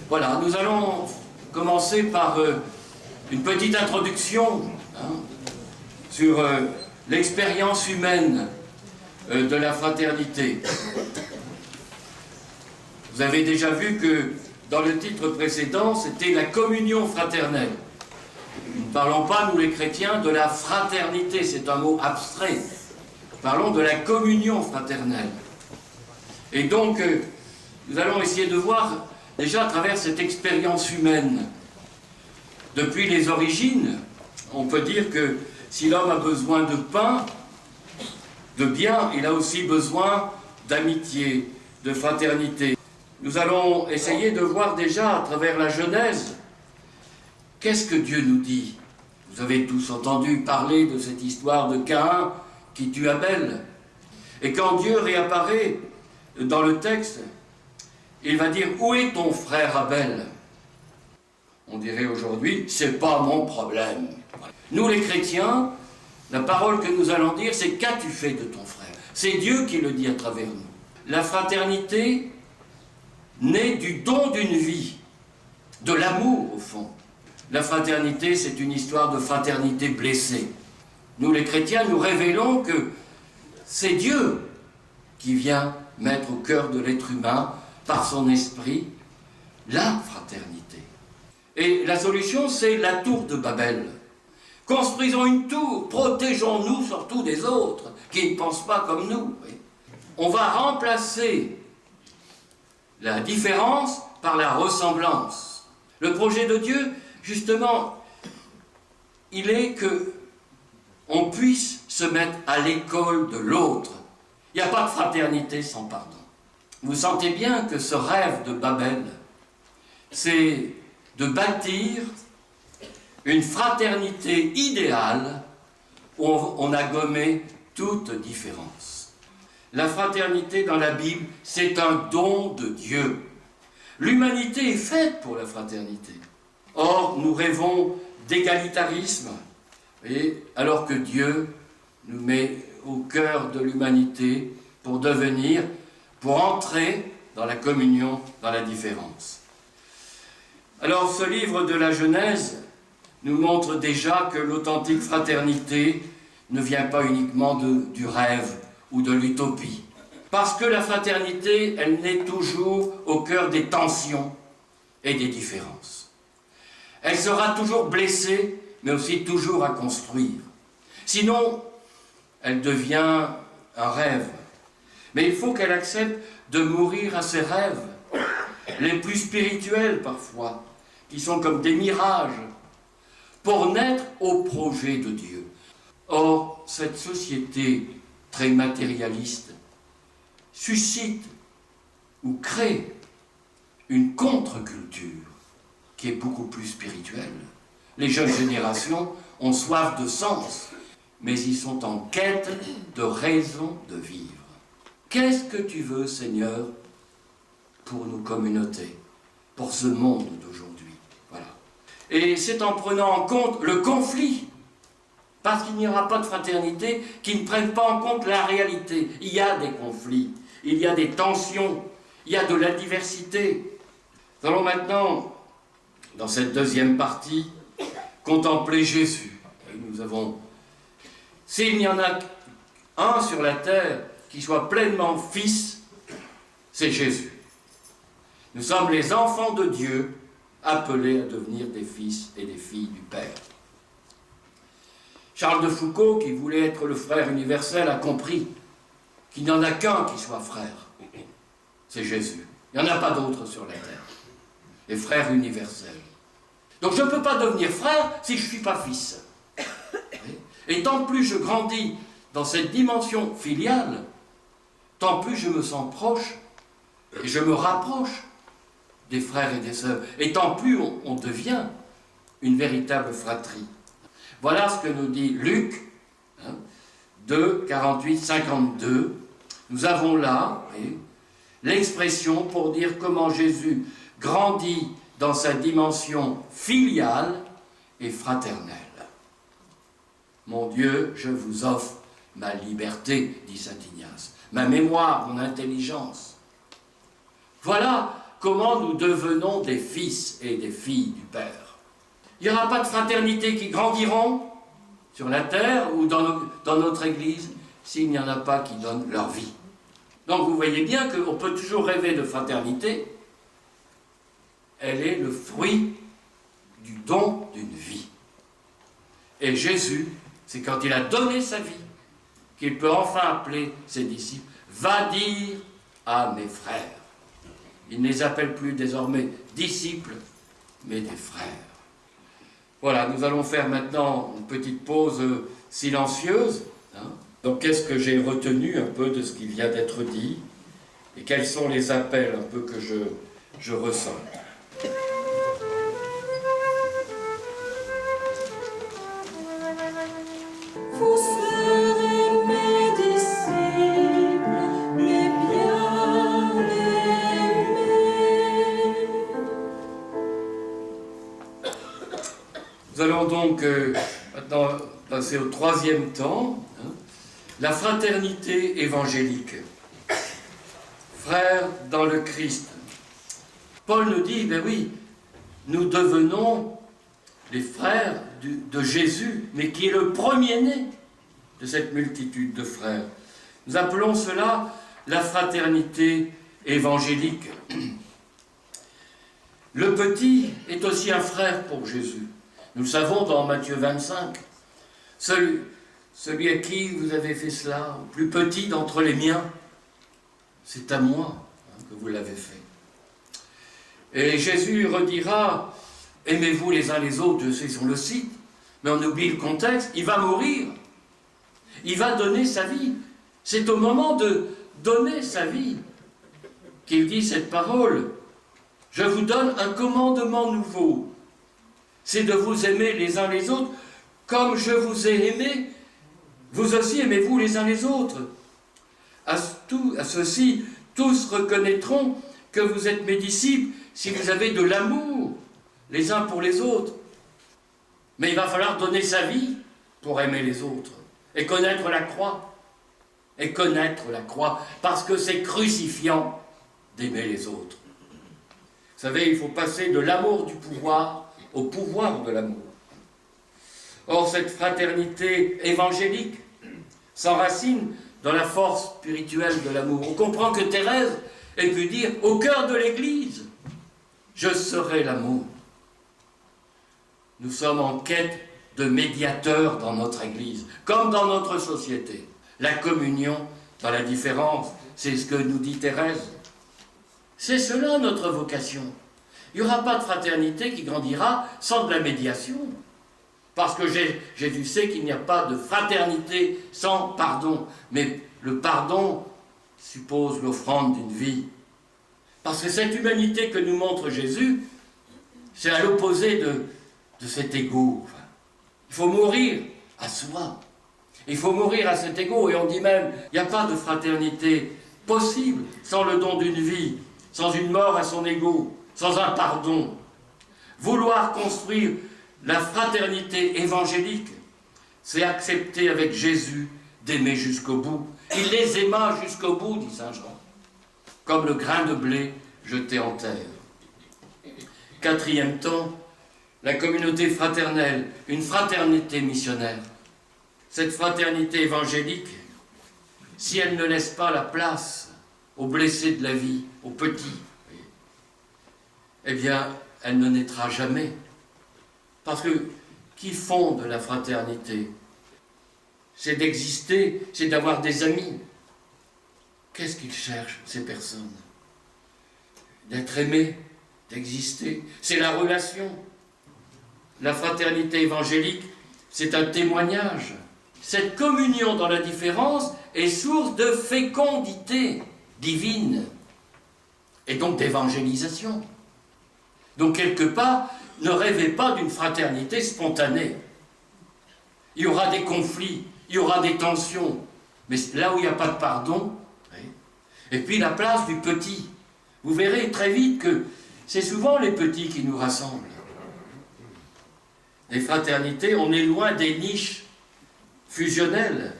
Voilà, nous allons commencer par une petite introduction sur l'expérience humaine de la fraternité. Vous avez déjà vu que dans le titre précédent, c'était la communion fraternelle. Nous ne parlons pas, nous les chrétiens, de la fraternité, c'est un mot abstrait. Parlons de la communion fraternelle. Et donc, nous allons essayer de voir déjà à travers cette expérience humaine. Depuis les origines, on peut dire que si l'homme a besoin de pain, de bien, il a aussi besoin d'amitié, de fraternité. Nous allons essayer de voir déjà à travers la Genèse, qu'est-ce que Dieu nous dit? Vous avez tous entendu parler de cette histoire de Caïn qui tue Abel. Et quand Dieu réapparaît dans le texte, il va dire « Où est ton frère Abel ?» On dirait aujourd'hui « C'est pas mon problème ». Nous les chrétiens, la parole que nous allons dire, c'est « Qu'as-tu fait de ton frère ?» C'est Dieu qui le dit à travers nous. La fraternité naît du don d'une vie, de l'amour au fond. La fraternité, c'est une histoire de fraternité blessée. Nous les chrétiens, nous révélons que c'est Dieu qui vient mettre au cœur de l'être humain, par son esprit, la fraternité. Et la solution, c'est la tour de Babel. Construisons une tour, protégeons-nous surtout des autres, qui ne pensent pas comme nous. On va remplacer la différence par la ressemblance. Le projet de Dieu, justement, il est que on puisse se mettre à l'école de l'autre. Il n'y a pas de fraternité sans pardon. Vous sentez bien que ce rêve de Babel, c'est de bâtir une fraternité idéale où on a gommé toute différence. La fraternité dans la Bible, c'est un don de Dieu. L'humanité est faite pour la fraternité. Or, nous rêvons d'égalitarisme, alors que Dieu nous met au cœur de l'humanité pour entrer dans la communion, dans la différence. Alors, ce livre de la Genèse nous montre déjà que l'authentique fraternité ne vient pas uniquement du rêve ou de l'utopie. Parce que la fraternité, elle naît toujours au cœur des tensions et des différences. Elle sera toujours blessée, mais aussi toujours à construire. Sinon, elle devient un rêve. Mais il faut qu'elle accepte de mourir à ses rêves, les plus spirituels parfois, qui sont comme des mirages, pour naître au projet de Dieu. Or, cette société très matérialiste suscite ou crée une contre-culture qui est beaucoup plus spirituelle. Les jeunes générations ont soif de sens, mais ils sont en quête de raison de vivre. Qu'est-ce que tu veux, Seigneur, pour nos communautés, pour ce monde d'aujourd'hui? Voilà. Et c'est en prenant en compte le conflit, parce qu'il n'y aura pas de fraternité qui ne prenne pas en compte la réalité. Il y a des conflits, il y a des tensions, il y a de la diversité. Nous allons maintenant, dans cette deuxième partie, contempler Jésus. Et nous avons, s'il n'y en a un sur la terre qui soit pleinement fils, c'est Jésus. Nous sommes les enfants de Dieu, appelés à devenir des fils et des filles du Père. Charles de Foucault, qui voulait être le frère universel, a compris qu'il n'y en a qu'un qui soit frère. C'est Jésus. Il n'y en a pas d'autre sur la terre. Les frères universels. Donc je ne peux pas devenir frère si je ne suis pas fils. Et tant plus je grandis dans cette dimension filiale, tant plus je me sens proche et je me rapproche des frères et des sœurs. Et tant plus on devient une véritable fratrie. Voilà ce que nous dit Luc 2, 48, 52. Nous avons là l'expression pour dire comment Jésus grandit dans sa dimension filiale et fraternelle. Mon Dieu, je vous offre ma liberté, dit saint Ignace, ma mémoire, mon intelligence. Voilà comment nous devenons des fils et des filles du Père. Il n'y aura pas de fraternité qui grandiront sur la terre ou dans notre Église s'il n'y en a pas qui donnent leur vie. Donc vous voyez bien qu'on peut toujours rêver de fraternité. Elle est le fruit du don d'une vie. Et Jésus, c'est quand il a donné sa vie qu'il peut enfin appeler ses disciples. Va dire à mes frères. Il ne les appelle plus désormais disciples, mais des frères. Voilà, nous allons faire maintenant une petite pause silencieuse. Donc, qu'est-ce que j'ai retenu un peu de ce qui vient d'être dit et quels sont les appels un peu que je ressens. Vous serez mes disciples, les bien-aimés. Nous allons donc maintenant passer au troisième temps, la fraternité évangélique. Frères dans le Christ. Paul nous dit, ben oui, nous devenons les frères de Jésus, mais qui est le premier-né de cette multitude de frères. Nous appelons cela la fraternité évangélique. Le petit est aussi un frère pour Jésus. Nous le savons dans Matthieu 25. Celui à qui vous avez fait cela, au plus petit d'entre les miens, c'est à moi que vous l'avez fait. Et Jésus redira, aimez-vous les uns les autres, je sais si on le cite, mais on oublie le contexte, il va mourir, il va donner sa vie. C'est au moment de donner sa vie qu'il dit cette parole. Je vous donne un commandement nouveau, c'est de vous aimer les uns les autres, comme je vous ai aimé, vous aussi aimez-vous les uns les autres. À ceci, tous reconnaîtront que vous êtes mes disciples si vous avez de l'amour les uns pour les autres. Mais il va falloir donner sa vie pour aimer les autres et connaître la croix. Et connaître la croix, parce que c'est crucifiant d'aimer les autres. Vous savez, il faut passer de l'amour du pouvoir au pouvoir de l'amour. Or, cette fraternité évangélique s'enracine dans la force spirituelle de l'amour. On comprend que Thérèse ait pu dire « Au cœur de l'Église, je serai l'amour ». Nous sommes en quête de médiateurs dans notre Église, comme dans notre société. La communion dans la différence, c'est ce que nous dit Thérèse. C'est cela notre vocation. Il n'y aura pas de fraternité qui grandira sans de la médiation. Parce que Jésus sait qu'il n'y a pas de fraternité sans pardon. Mais le pardon suppose l'offrande d'une vie. Parce que cette humanité que nous montre Jésus, c'est à l'opposé de cet égo. Il faut mourir à soi. Il faut mourir à cet égo. Et on dit même, il n'y a pas de fraternité possible sans le don d'une vie, sans une mort à son égo, sans un pardon. Vouloir construire la fraternité évangélique, c'est accepter avec Jésus d'aimer jusqu'au bout. Il les aima jusqu'au bout, dit saint Jean, comme le grain de blé jeté en terre. Quatrième temps, la communauté fraternelle, une fraternité missionnaire. Cette fraternité évangélique, si elle ne laisse pas la place aux blessés de la vie, aux petits, eh bien, elle ne naîtra jamais. Parce que qui fonde la fraternité? C'est d'exister, c'est d'avoir des amis. Qu'est-ce qu'ils cherchent, ces personnes? D'être aimés, d'exister. C'est la relation. La fraternité évangélique, c'est un témoignage. Cette communion dans la différence est source de fécondité divine et donc d'évangélisation. Donc, quelque part, ne rêvez pas d'une fraternité spontanée. Il y aura des conflits, il y aura des tensions, mais là où il n'y a pas de pardon, et puis la place du petit. Vous verrez très vite que c'est souvent les petits qui nous rassemblent. Les fraternités, on est loin des niches fusionnelles,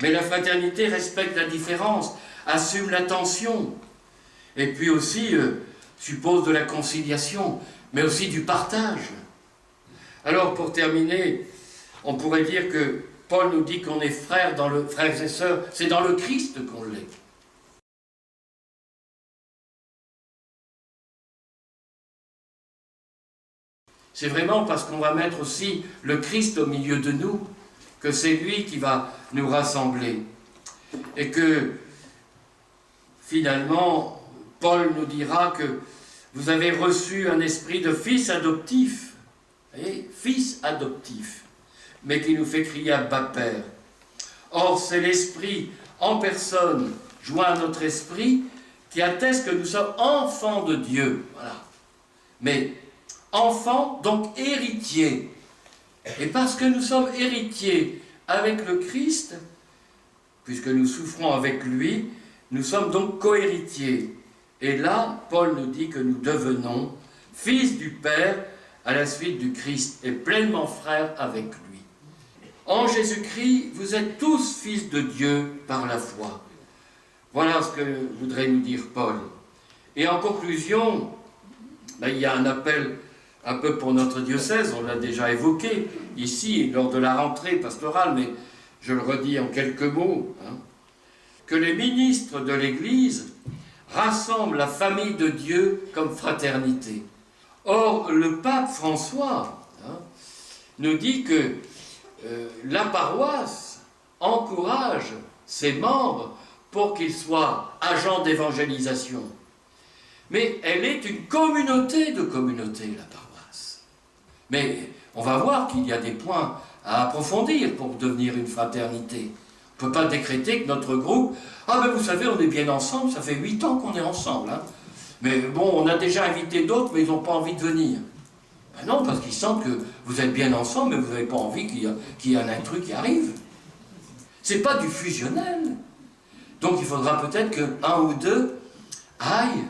mais la fraternité respecte la différence, assume la tension, et puis aussi suppose de la conciliation, mais aussi du partage. Alors, pour terminer, on pourrait dire que Paul nous dit qu'on est frères et sœurs, c'est dans le Christ qu'on l'est. C'est vraiment parce qu'on va mettre aussi le Christ au milieu de nous, que c'est lui qui va nous rassembler. Et que, finalement, Paul nous dira que vous avez reçu un esprit de fils adoptif, fils adoptif, mais qui nous fait crier Abba Père. Or, c'est l'esprit en personne, joint à notre esprit, qui atteste que nous sommes enfants de Dieu. Voilà. Mais enfants, donc héritiers. Et parce que nous sommes héritiers avec le Christ, puisque nous souffrons avec lui, nous sommes donc co-héritiers. Et là, Paul nous dit que nous devenons fils du Père à la suite du Christ et pleinement frères avec lui. En Jésus-Christ, vous êtes tous fils de Dieu par la foi. Voilà ce que voudrait nous dire Paul. Et en conclusion, il y a un appel un peu pour notre diocèse, on l'a déjà évoqué ici lors de la rentrée pastorale, mais je le redis en quelques mots, que les ministres de l'Église rassemblent la famille de Dieu comme fraternité. Or, le pape François nous dit que la paroisse encourage ses membres pour qu'ils soient agents d'évangélisation. Mais elle est une communauté de communautés, la paroisse. Mais on va voir qu'il y a des points à approfondir pour devenir une fraternité. On ne peut pas décréter que notre groupe... Ah ben vous savez, on est bien ensemble, ça fait 8 ans qu'on est ensemble. Mais bon, on a déjà invité d'autres, mais ils n'ont pas envie de venir. Ben non, parce qu'ils sentent que vous êtes bien ensemble, mais vous n'avez pas envie qu'il y ait un intrus qui arrive. C'est pas du fusionnel. Donc il faudra peut-être qu'un ou deux aillent,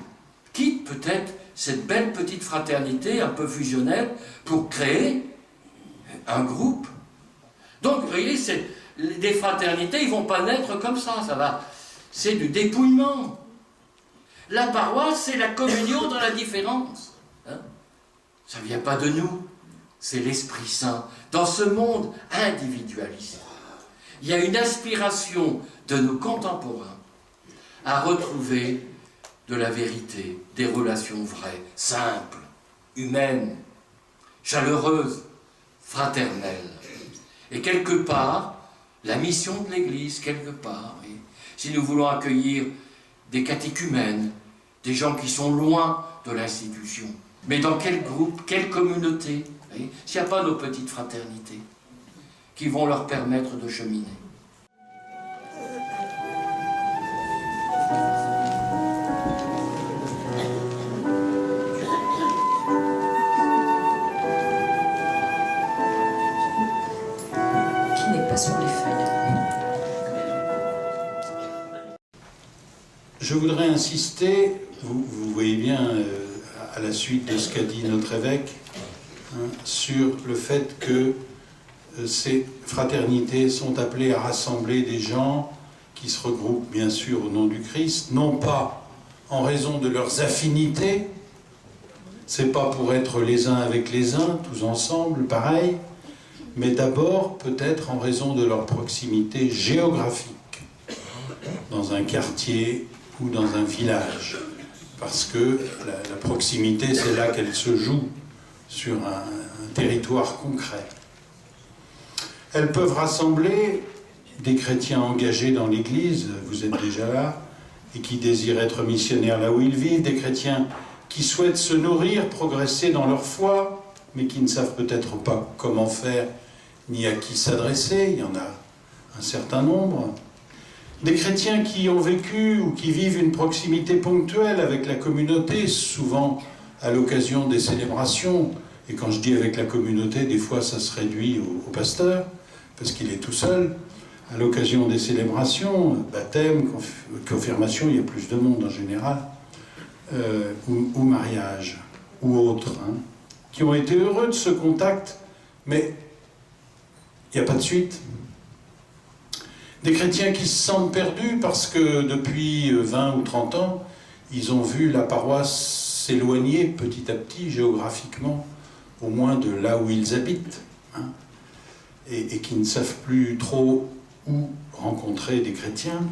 quittent peut-être cette belle petite fraternité un peu fusionnelle pour créer un groupe. Donc vous voyez, des fraternités, ils ne vont pas naître comme ça c'est du dépouillement. La paroisse, c'est la communion dans la différence. Ça ne vient pas de nous, c'est l'Esprit Saint. Dans ce monde individualiste, il y a une aspiration de nos contemporains à retrouver de la vérité, des relations vraies, simples, humaines, chaleureuses, fraternelles. Et quelque part, la mission de l'Église, quelque part, oui, si nous voulons accueillir des catéchumènes, des gens qui sont loin de l'institution, mais dans quel groupe, quelle communauté, oui, s'il n'y a pas nos petites fraternités qui vont leur permettre de cheminer. Sur les feuilles. Je voudrais insister, vous voyez bien, à la suite de ce qu'a dit notre évêque, sur le fait que ces fraternités sont appelées à rassembler des gens qui se regroupent bien sûr au nom du Christ, non pas en raison de leurs affinités, c'est pas pour être les uns avec les uns, tous ensemble, pareil, mais d'abord peut-être en raison de leur proximité géographique, dans un quartier ou dans un village, parce que la proximité, c'est là qu'elle se joue, sur un territoire concret. Elles peuvent rassembler des chrétiens engagés dans l'Église, vous êtes déjà là, et qui désirent être missionnaires là où ils vivent, des chrétiens qui souhaitent se nourrir, progresser dans leur foi, mais qui ne savent peut-être pas comment faire, ni à qui s'adresser, il y en a un certain nombre. Des chrétiens qui ont vécu ou qui vivent une proximité ponctuelle avec la communauté, souvent à l'occasion des célébrations, et quand je dis avec la communauté, des fois ça se réduit au pasteur, parce qu'il est tout seul, à l'occasion des célébrations, baptême, confirmation, il y a plus de monde en général, ou mariage, ou autres, qui ont été heureux de ce contact, mais il n'y a pas de suite. Des chrétiens qui se sentent perdus parce que depuis 20 ou 30 ans, ils ont vu la paroisse s'éloigner petit à petit géographiquement, au moins de là où ils habitent, hein, et qui ne savent plus trop où rencontrer des chrétiens,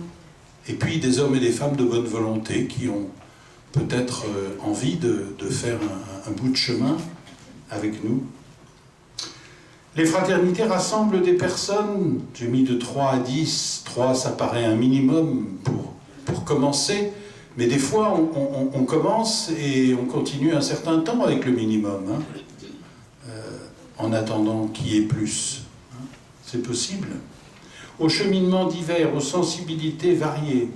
et puis des hommes et des femmes de bonne volonté qui ont peut-être envie de faire un bout de chemin avec nous. Les fraternités rassemblent des personnes, j'ai mis de 3 à 10, 3 ça paraît un minimum pour commencer, mais des fois on commence et on continue un certain temps avec le minimum, hein, en attendant qu'il y ait plus. Hein, c'est possible. Aux cheminements divers, aux sensibilités variées,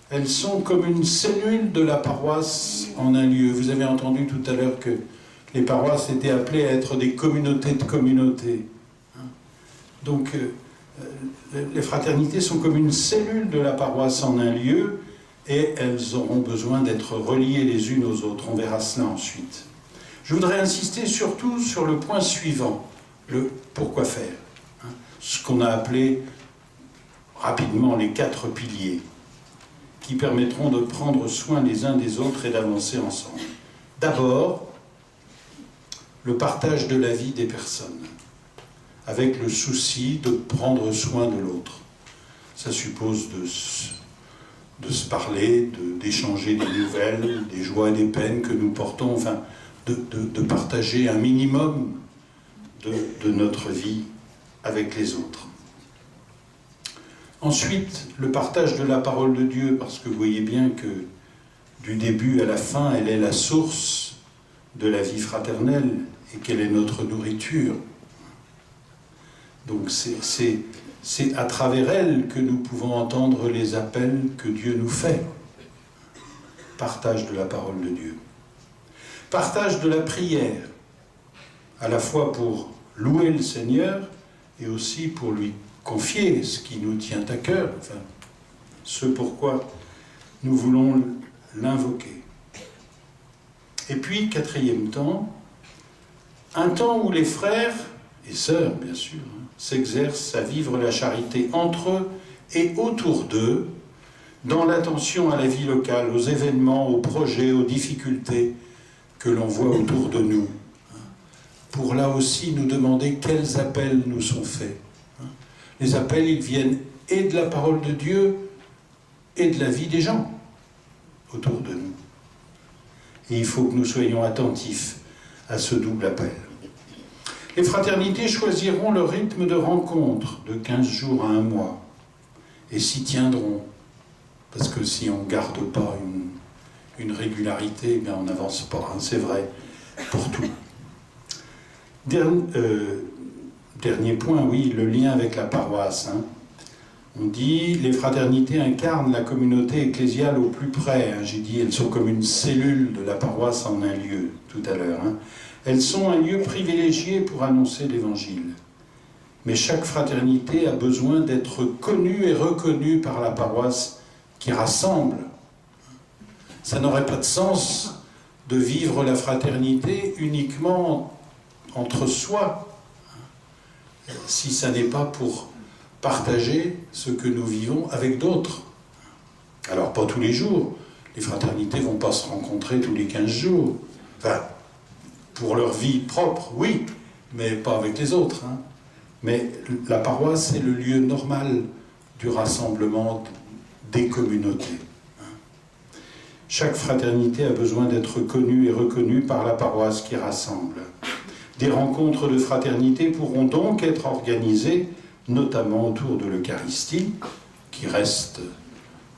elles sont comme une cellule de la paroisse en un lieu. Vous avez entendu tout à l'heure que les paroisses étaient appelées à être des communautés de communautés. Donc, les fraternités sont comme une cellule de la paroisse en un lieu, et elles auront besoin d'être reliées les unes aux autres. On verra cela ensuite. Je voudrais insister surtout sur le point suivant, le pourquoi faire. Ce qu'on a appelé rapidement les 4 piliers, qui permettront de prendre soin les uns des autres et d'avancer ensemble. D'abord, le partage de la vie des personnes, avec le souci de prendre soin de l'autre. Ça suppose de se parler, d'échanger des nouvelles, des joies et des peines que nous portons, enfin, de partager un minimum de notre vie avec les autres. Ensuite, le partage de la parole de Dieu, parce que vous voyez bien que du début à la fin, elle est la source de la vie fraternelle et qu'elle est notre nourriture. Donc c'est à travers elle que nous pouvons entendre les appels que Dieu nous fait. Partage de la parole de Dieu. Partage de la prière, à la fois pour louer le Seigneur et aussi pour lui confier ce qui nous tient à cœur, enfin, ce pourquoi nous voulons l'invoquer. Et puis, 4e temps, un temps où les frères et sœurs, bien sûr, s'exercent à vivre la charité entre eux et autour d'eux, dans l'attention à la vie locale, aux événements, aux projets, aux difficultés que l'on voit autour de nous, pour là aussi nous demander quels appels nous sont faits. Les appels, ils viennent et de la parole de Dieu et de la vie des gens autour de nous. Et il faut que nous soyons attentifs à ce double appel. Les fraternités choisiront le rythme de rencontre de 15 jours à 1 mois et s'y tiendront. Parce que si on ne garde pas une régularité, eh bien on n'avance pas, hein, c'est vrai pour tout. Dernier point, oui, le lien avec la paroisse. Hein. On dit, les fraternités incarnent la communauté ecclésiale au plus près. Hein. J'ai dit, elles sont comme une cellule de la paroisse en un lieu, tout à l'heure. Hein. Elles sont un lieu privilégié pour annoncer l'Évangile. Mais chaque fraternité a besoin d'être connue et reconnue par la paroisse qui rassemble. Ça n'aurait pas de sens de vivre la fraternité uniquement entre soi, si ça n'est pas pour partager ce que nous vivons avec d'autres. Alors, pas tous les jours. Les fraternités ne vont pas se rencontrer tous les 15 jours. Enfin, pour leur vie propre, oui, mais pas avec les autres. Hein. Mais la paroisse est le lieu normal du rassemblement des communautés. Chaque fraternité a besoin d'être connue et reconnue par la paroisse qui rassemble. Des rencontres de fraternité pourront donc être organisées, notamment autour de l'Eucharistie, qui reste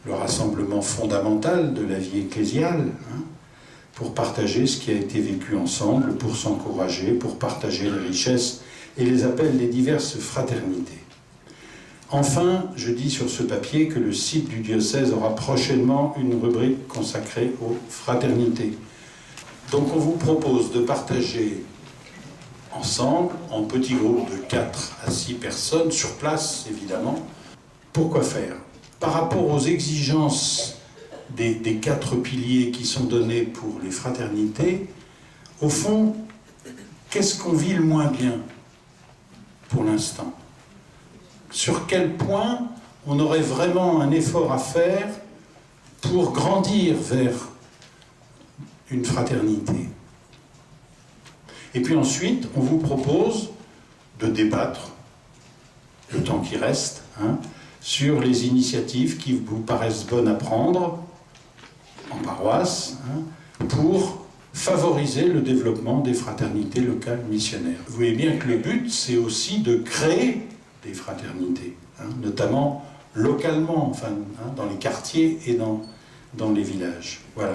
le rassemblement fondamental de la vie ecclésiale, hein, pour partager ce qui a été vécu ensemble, pour s'encourager, pour partager les richesses et les appels des diverses fraternités. Enfin, je dis sur ce papier que le site du diocèse aura prochainement une rubrique consacrée aux fraternités. Donc on vous propose de partager ensemble, en petits groupes de 4 à 6 personnes, sur place évidemment. Pourquoi faire? Par rapport aux exigences des 4 piliers qui sont donnés pour les fraternités, au fond, qu'est-ce qu'on vit le moins bien pour l'instant? Sur quel point on aurait vraiment un effort à faire pour grandir vers une fraternité. Et puis ensuite, on vous propose de débattre, le temps qui reste, sur les initiatives qui vous paraissent bonnes à prendre en paroisse, pour favoriser le développement des fraternités locales missionnaires. Vous voyez bien que le but, c'est aussi de créer des fraternités, notamment localement, enfin, dans les quartiers et dans les villages. Voilà.